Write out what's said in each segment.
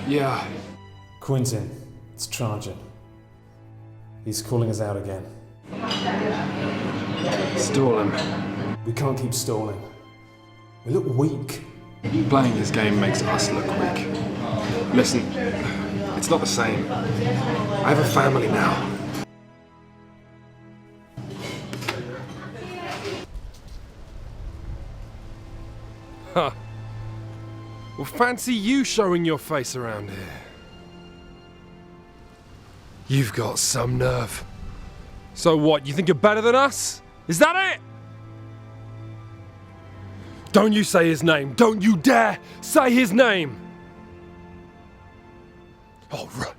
Yeah. Quentin, it's Trajan. He's calling us out again. Stall him. We can't keep stalling. We look weak. Playing his game makes us look weak. Listen, it's not the same. I have a family now. Huh. Well, fancy you showing your face around here. You've got some nerve. So what, you think you're better than us? Is that it? Don't you say his name. Don't you dare say his name. All right.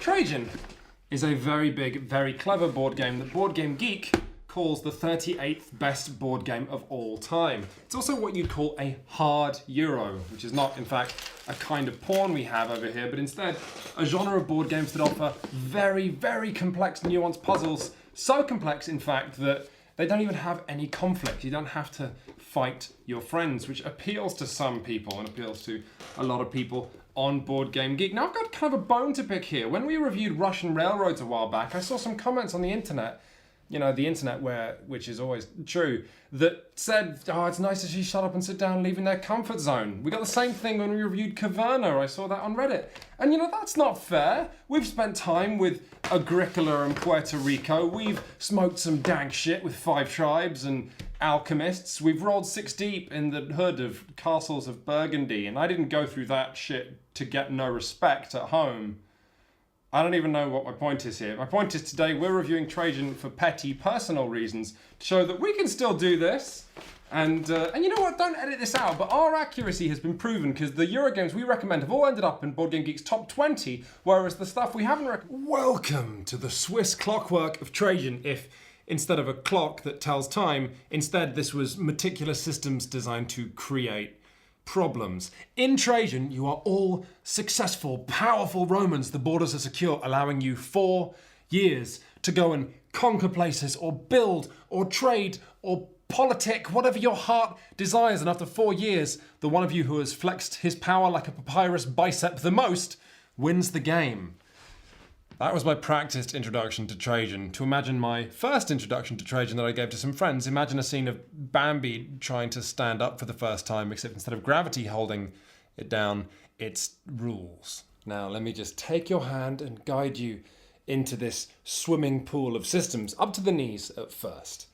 Trajan is a very big, very clever board game that Board Game Geek calls the 38th best board game of all time. It's also what you'd call a hard Euro, which is not, in fact, a kind of porn we have over here, but instead a genre of board games that offer very, very complex, nuanced puzzles. So complex, in fact, that they don't even have any conflict. You don't have to fight your friends, which appeals to some people and appeals to a lot of people on Board Game Geek. Now, I've got kind of a bone to pick here. When we reviewed Russian Railroads a while back, I saw some comments on the internet, you know, the internet which is always true, that said, oh, it's nice to see shut up and sit down, leaving their comfort zone. We got the same thing when we reviewed Caverna. I saw that on Reddit. And, you know, that's not fair. We've spent time with Agricola and Puerto Rico. We've smoked some dank shit with Five Tribes and alchemists. We've rolled 6 deep in the hood of castles of Burgundy, and I didn't go through that shit to get no respect at home. I don't even know what my point is here. My point is today we're reviewing Trajan for petty personal reasons to show that we can still do this. And you know what? Don't edit this out. But our accuracy has been proven because the Eurogames we recommend have all ended up in Board Game Geek's top 20, whereas the stuff we haven't recommended. Welcome to the Swiss clockwork of Trajan. If instead of a clock that tells time, instead this was meticulous systems designed to create problems. In Trajan, you are all successful, powerful Romans. The borders are secure, allowing you 4 years to go and conquer places or build or trade or politic, whatever your heart desires. And after 4 years, the one of you who has flexed his power like a papyrus bicep the most wins the game. That was my practiced introduction to Trajan. To imagine my first introduction to Trajan that I gave to some friends, imagine a scene of Bambi trying to stand up for the first time, except instead of gravity holding it down, it's rules. Now, let me just take your hand and guide you into this swimming pool of systems, up to the knees at first.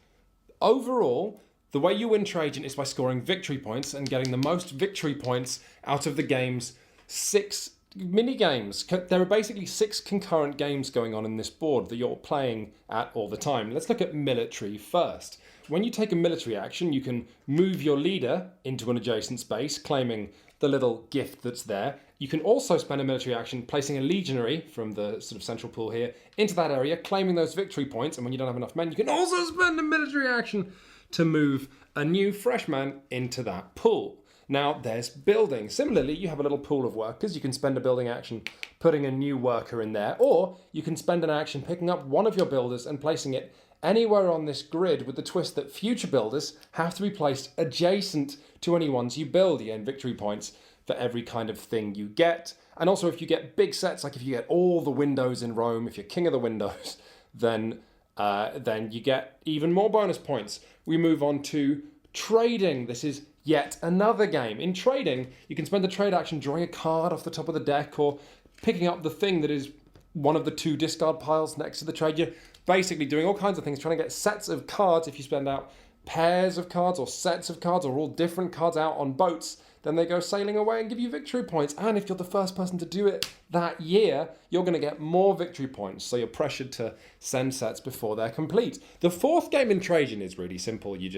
Overall, the way you win Trajan is by scoring victory points and getting the most victory points out of the game's 6 mini games. There are basically 6 concurrent games going on in this board that you're playing at all the time. Let's look at military first. When you take a military action, you can move your leader into an adjacent space, claiming the little gift that's there. You can also spend a military action placing a legionary from the sort of central pool here into that area, claiming those victory points. And when you don't have enough men, you can also spend a military action to move a new fresh man into that pool. Now, there's building. Similarly, you have a little pool of workers. You can spend a building action putting a new worker in there, or you can spend an action picking up one of your builders and placing it anywhere on this grid with the twist that future builders have to be placed adjacent to any ones you build. You gain victory points for every kind of thing you get. And also, if you get big sets, like if you get all the windows in Rome, if you're king of the windows, then you get even more bonus points. We move on to trading. This is yet another game. In trading, you can spend a trade action drawing a card off the top of the deck or picking up the thing that is one of the 2 discard piles next to the trade. You're basically doing all kinds of things, trying to get sets of cards. If you spend out pairs of cards or sets of cards or all different cards out on boats, then they go sailing away and give you victory points. And if you're the first person to do it that year, you're going to get more victory points. So you're pressured to send sets before they're complete. The 4th game in Trajan is really simple. You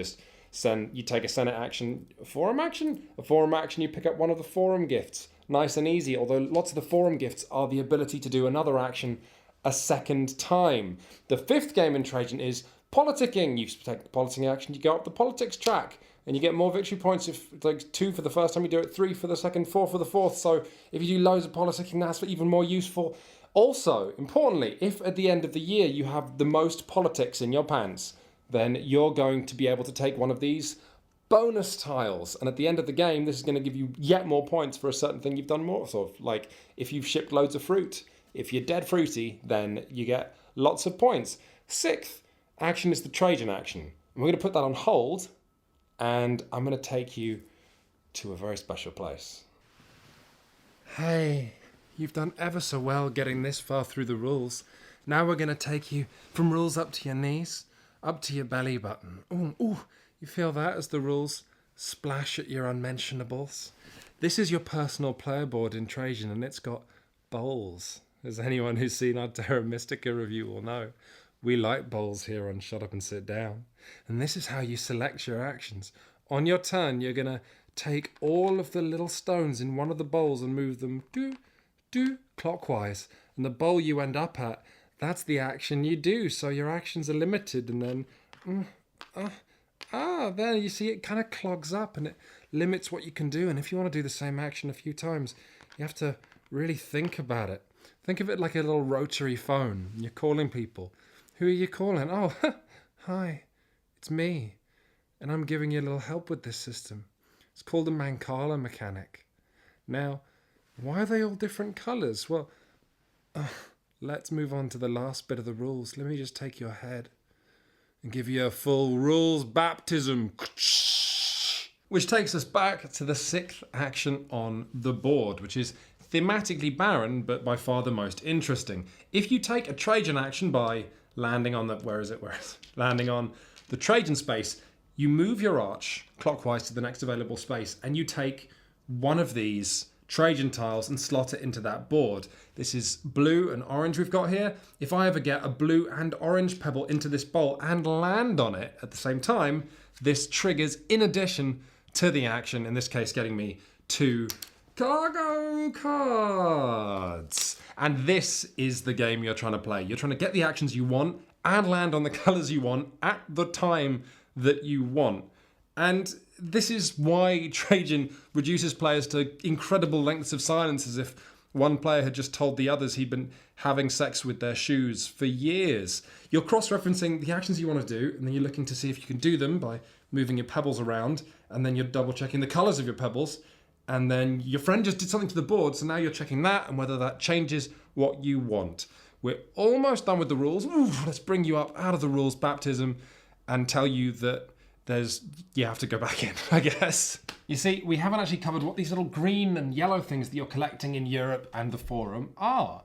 take a Senate action, a forum action, you pick up one of the forum gifts. Nice and easy, although lots of the forum gifts are the ability to do another action a second time. The 5th game in Trajan is politicking. You take the politicking action, you go up the politics track, and you get more victory points if like 2 for the first time you do it, 3 for the second, 4 for the fourth. So if you do loads of politicking, that's even more useful. Also, importantly, if at the end of the year you have the most politics in your pants, then you're going to be able to take one of these bonus tiles. And at the end of the game, this is going to give you yet more points for a certain thing you've done more of. Like if you've shipped loads of fruit. If you're dead fruity, then you get lots of points. Sixth action is the Trajan action. And we're going to put that on hold, and I'm going to take you to a very special place. Hey, you've done ever so well getting this far through the rules. Now we're going to take you from rules up to your knees, up to your belly button. Ooh, you feel that as the rules splash at your unmentionables? This is your personal player board in Trajan, and it's got bowls. As anyone who's seen our Terra Mystica review will know, we like bowls here on Shut Up and Sit Down. And this is how you select your actions. On your turn, you're going to take all of the little stones in one of the bowls and move them clockwise. And the bowl you end up at, that's the action you do. So your actions are limited, and then there you see it kind of clogs up and it limits what you can do. And if you want to do the same action a few times, you have to really think about it. Think of it like a little rotary phone. You're calling people. Who are you calling? Oh, hi, it's me. And I'm giving you a little help with this system. It's called a mancala mechanic. Now, why are they all different colours? Well, let's move on to the last bit of the rules. Let me just take your head and give you a full rules baptism. Which takes us back to the sixth action on the board, which is thematically barren, but by far the most interesting. If you take a Trajan action by landing on landing on the Trajan space, you move your arch clockwise to the next available space, and you take one of these Trajan tiles and slot it into that board. This is blue and orange we've got here. If I ever get a blue and orange pebble into this bowl and land on it at the same time, this triggers in addition to the action, in this case getting me 2 cargo cards. And this is the game you're trying to play. You're trying to get the actions you want and land on the colours you want at the time that you want. And this is why Trajan reduces players to incredible lengths of silence, as if one player had just told the others he'd been having sex with their shoes for years. You're cross-referencing the actions you want to do, and then you're looking to see if you can do them by moving your pebbles around, and then you're double-checking the colours of your pebbles, and then your friend just did something to the board, so now you're checking that and whether that changes what you want. We're almost done with the rules. Let's bring you up out of the rules baptism and tell you that you have to go back in, I guess. You see, we haven't actually covered what these little green and yellow things that you're collecting in Europe and the Forum are.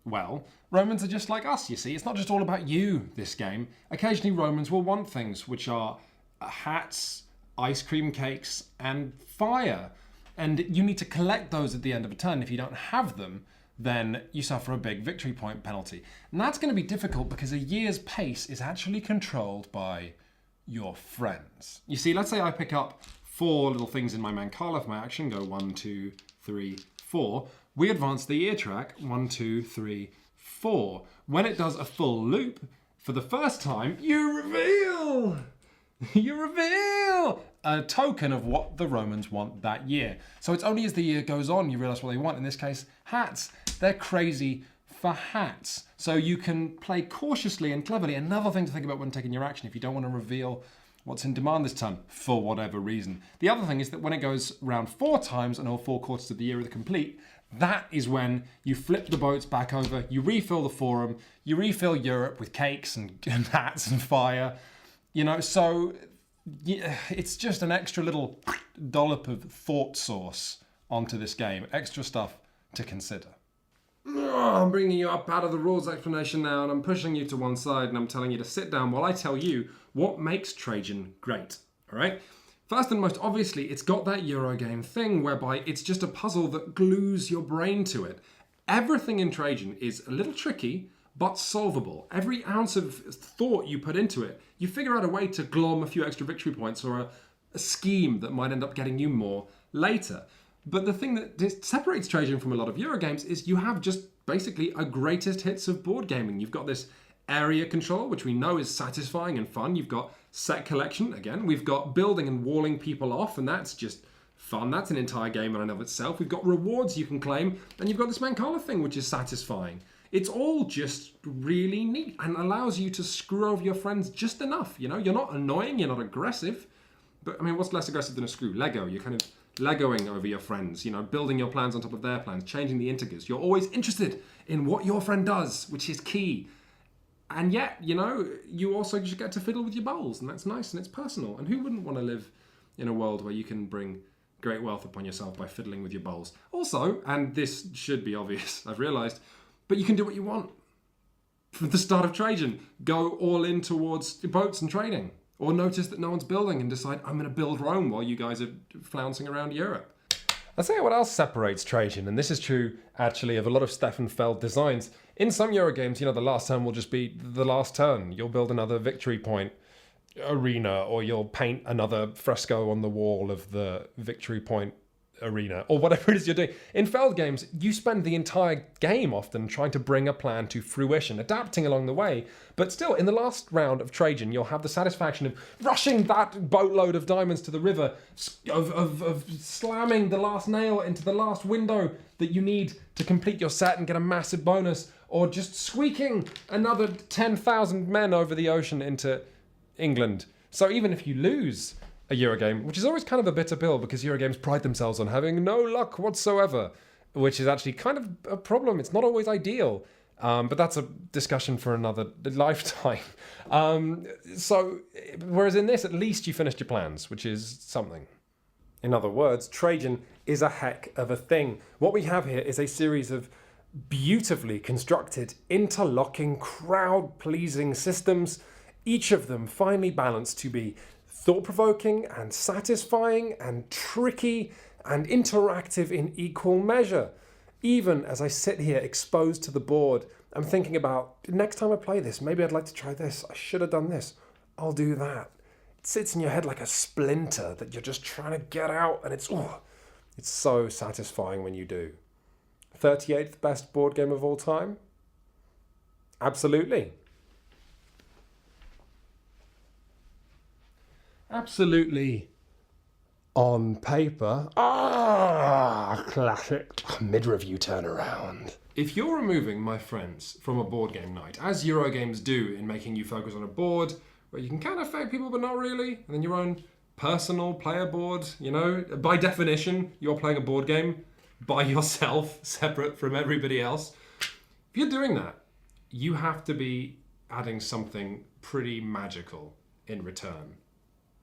Well, Romans are just like us, you see. It's not just all about you, this game. Occasionally Romans will want things, which are hats, ice cream cakes, and fire. And you need to collect those at the end of a turn. If you don't have them, then you suffer a big victory point penalty. And that's going to be difficult because a year's pace is actually controlled by your friends. You see, let's say I pick up 4 little things in my mancala for my action, go 1, 2, 3, 4. We advance the year track, 1, 2, 3, 4. When it does a full loop, for the first time, you reveal a token of what the Romans want that year. So it's only as the year goes on you realise what they want. In this case, hats. They're crazy for hats. So you can play cautiously and cleverly. Another thing to think about when taking your action if you don't want to reveal what's in demand this turn, for whatever reason. The other thing is that when it goes round 4 times and all 4 quarters of the year are complete, that is when you flip the boats back over, you refill the Forum, you refill Europe with cakes and hats and fire. You know, so yeah, it's just an extra little dollop of thought sauce onto this game. Extra stuff to consider. I'm bringing you up out of the rules explanation now, and I'm pushing you to one side, and I'm telling you to sit down while I tell you what makes Trajan great. All right? First and most obviously, it's got that Eurogame thing whereby it's just a puzzle that glues your brain to it. Everything in Trajan is a little tricky, but solvable. Every ounce of thought you put into it, you figure out a way to glom a few extra victory points or a scheme that might end up getting you more later. But the thing that separates Trajan from a lot of Eurogames is you have just basically a greatest hits of board gaming. You've got this area control, which we know is satisfying and fun. You've got set collection, again. We've got building and walling people off, and that's just fun. That's an entire game in and of itself. We've got rewards you can claim, and you've got this mancala thing, which is satisfying. It's all just really neat and allows you to screw over your friends just enough. You know, you're not annoying, you're not aggressive. But I mean, what's less aggressive than a screw? Lego. You're kind of Legoing over your friends, you know, building your plans on top of their plans, changing the integers. You're always interested in what your friend does, which is key. And yet, you know, you also just get to fiddle with your bowls, and that's nice and it's personal. And who wouldn't want to live in a world where you can bring great wealth upon yourself by fiddling with your bowls? Also, and this should be obvious, I've realised, but you can do what you want. From the start of Trajan, go all in towards boats and trading. Or notice that no one's building and decide, I'm going to build Rome while you guys are flouncing around Europe. I'll tell you what else separates Trajan, and this is true actually of a lot of Stefan Feld designs. In some Euro games, you know, the last turn will just be the last turn. You'll build another victory point arena, or you'll paint another fresco on the wall of the victory point arena, or whatever it is you're doing. In Feld games, you spend the entire game often trying to bring a plan to fruition, adapting along the way. But still, in the last round of Trajan, you'll have the satisfaction of rushing that boatload of diamonds to the river, of slamming the last nail into the last window that you need to complete your set and get a massive bonus, or just squeaking another 10,000 men over the ocean into England. So even if you lose a Eurogame, which is always kind of a bitter pill because Eurogames pride themselves on having no luck whatsoever, which is actually kind of a problem. It's not always ideal, but that's a discussion for another lifetime. Whereas in this, at least you finished your plans, which is something. In other words, Trajan is a heck of a thing. What we have here is a series of beautifully constructed, interlocking, crowd-pleasing systems, each of them finely balanced to be thought-provoking and satisfying and tricky and interactive in equal measure. Even as I sit here exposed to the board, I'm thinking about, next time I play this, maybe I'd like to try this. I should have done this. I'll do that. It sits in your head like a splinter that you're just trying to get out, and it's so satisfying when you do. 38th best board game of all time? Absolutely. Absolutely. On paper. Classic. Mid-review turnaround. If you're removing my friends from a board game night, as Eurogames do in making you focus on a board where you can kind of affect people but not really, and then your own personal player board, you know, by definition, you're playing a board game by yourself, separate from everybody else. If you're doing that, you have to be adding something pretty magical in return.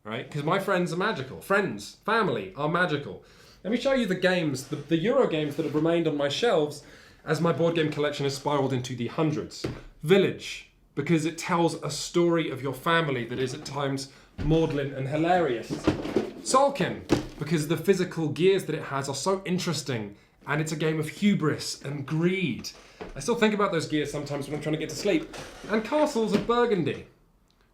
Right? Because my friends are magical. Friends, family are magical. Let me show you the games, the Euro games that have remained on my shelves as my board game collection has spiraled into the hundreds. Village, because it tells a story of your family that is at times maudlin and hilarious. Solkin, because the physical gears that it has are so interesting, and it's a game of hubris and greed. I still think about those gears sometimes when I'm trying to get to sleep. And Castles of Burgundy,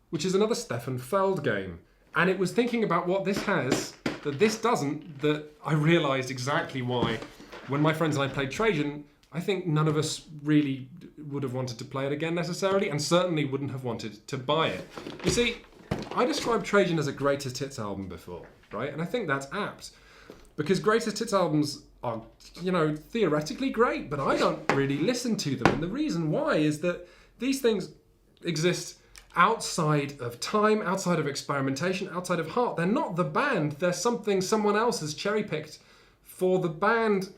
which is another Stefan Feld game. And it was thinking about what this has that this doesn't that I realised exactly why. When my friends and I played Trajan, I think none of us really would have wanted to play it again necessarily, and certainly wouldn't have wanted to buy it. You see, I described Trajan as a greatest hits album before, right? And I think that's apt. Because greatest hits albums are, you know, theoretically great, but I don't really listen to them. And the reason why is that these things exist outside of time, outside of experimentation, outside of heart. They're not the band. They're something someone else has cherry-picked for the band.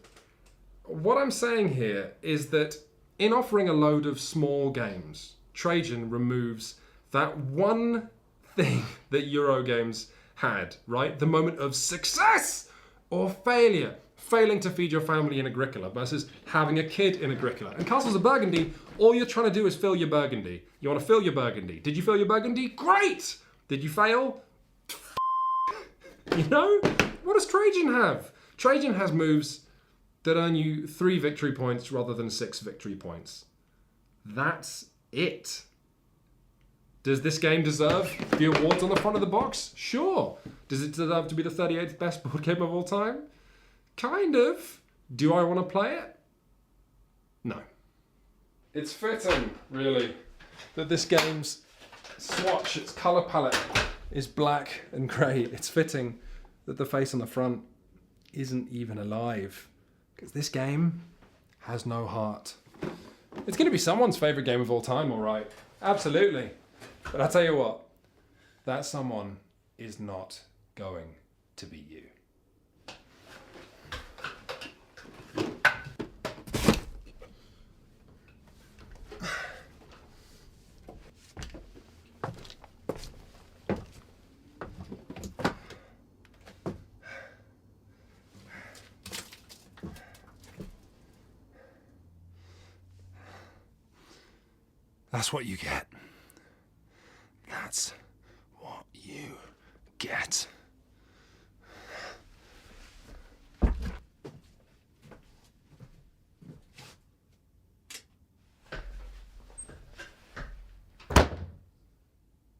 What I'm saying here is that in offering a load of small games, Trajan removes that one thing that Eurogames had, right? The moment of success or failure. Failing to feed your family in Agricola versus having a kid in Agricola. And Castles of Burgundy, all you're trying to do is fill your Burgundy. You want to fill your Burgundy. Did you fill your Burgundy? Great! Did you fail? You know? What does Trajan have? Trajan has moves that earn you 3 victory points rather than 6 victory points. That's it. Does this game deserve the awards on the front of the box? Sure. Does it deserve to be the 38th best board game of all time? Kind of. Do I want to play it? No. It's fitting, really, that this game's swatch, its colour palette, is black and grey. It's fitting that the face on the front isn't even alive. Because this game has no heart. It's going to be someone's favourite game of all time, all right. Absolutely. But I tell you what, that someone is not going to be you. That's what you get. That's what you get.